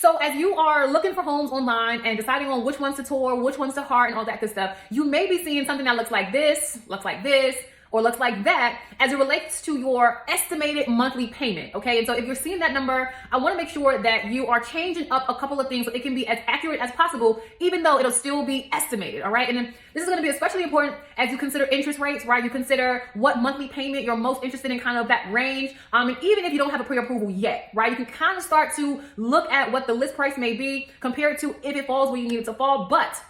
So as you are looking for homes online and deciding on which ones to tour, which ones to heart, and all that good stuff, you may be seeing something that looks like this, or looks like that as it relates to your estimated monthly payment, okay? And so if you're seeing that number, I wanna make sure that you are changing up a couple of things so it can be as accurate as possible, even though it'll still be estimated, all right? And then this is gonna be especially important as you consider interest rates, right? You consider what monthly payment you're most interested in, kind of that range. And even if you don't have a pre-approval yet, right? You can kind of start to look at what the list price may be compared to if it falls where you need it to fall, but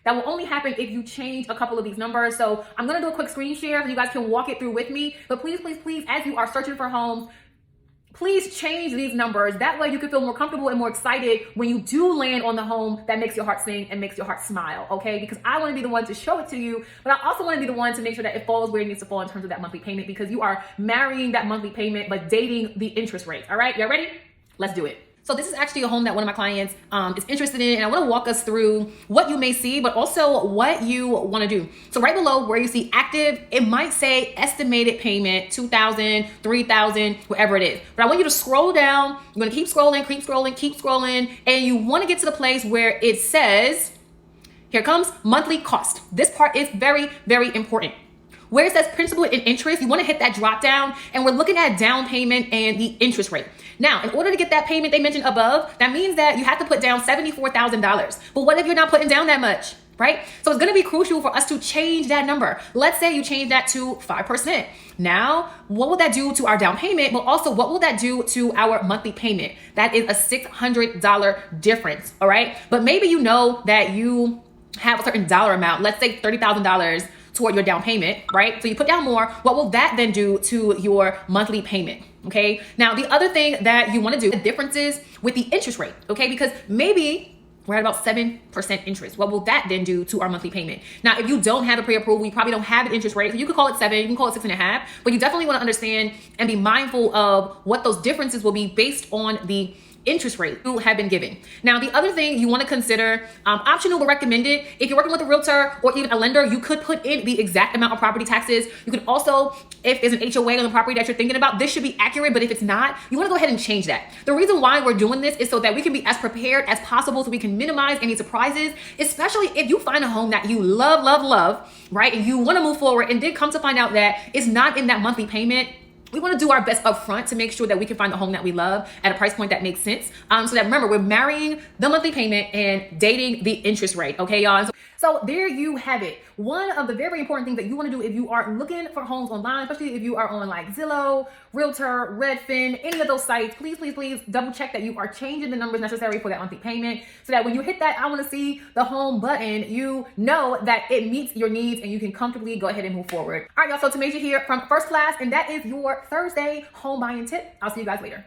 that will only happen if you change a couple of these numbers. So I'm gonna do a quick screen share so you guys can walk it through with me. But please, please, please, as you are searching for homes, please change these numbers. That way you can feel more comfortable and more excited when you do land on the home that makes your heart sing and makes your heart smile, okay? Because I wanna be the one to show it to you, but I also wanna be the one to make sure that it falls where it needs to fall in terms of that monthly payment, because you are marrying that monthly payment, but dating the interest rate, all right? Y'all ready? Let's do it. So this is actually a home that one of my clients is interested in, and I want to walk us through what you may see, but also what you want to do. So right below where you see active, it might say estimated payment, $2,000, $3,000, whatever it is. But I want you to scroll down. You're going to keep scrolling, keep scrolling, keep scrolling, and you want to get to the place where it says, here comes monthly cost. This part is very, very important. Where it says principal and interest, you want to hit that drop down, and we're looking at down payment and the interest rate. Now, in order to get that payment they mentioned above, that means that you have to put down $74,000. But what if you're not putting down that much, right? So it's going to be crucial for us to change that number. Let's say you change that to 5%. Now, what will that do to our down payment? But also, what will that do to our monthly payment? That is a $600 difference, all right? But maybe you know that you have a certain dollar amount, let's say $30,000 toward your down payment, right? So you put down more. What will that then do to your monthly payment? Okay. Now, the other thing that you want to do, the differences with the interest rate, okay? Because maybe we're at about 7% interest. What will that then do to our monthly payment? Now, if you don't have a pre-approval, you probably don't have an interest rate. So you could call it 7, you can call it 6.5, but you definitely want to understand and be mindful of what those differences will be based on the interest rate you have been given. Now, the other thing you want to consider, optional but recommended, if you're working with a realtor or even a lender, you could put in the exact amount of property taxes. You could also, if there's an HOA on the property that you're thinking about, this should be accurate, but if it's not, you want to go ahead and change that. The reason why we're doing this is so that we can be as prepared as possible, so we can minimize any surprises, especially if you find a home that you love, love, love, right? And you want to move forward and then come to find out that it's not in that monthly payment. We want to do our best up front to make sure that we can find the home that we love at a price point that makes sense. So that, remember, we're marrying the monthly payment and dating the interest rate, okay, y'all? So there you have it. One of the very important things that you want to do if you are looking for homes online, especially if you are on like Zillow, Realtor, Redfin, any of those sites, please, please, please double check that you are changing the numbers necessary for that monthly payment, so that when you hit that I want to see the home button, you know that it meets your needs and you can comfortably go ahead and move forward. All right, y'all, so Tamasia here from First Class, and that is your Thursday home buying tip. I'll see you guys later.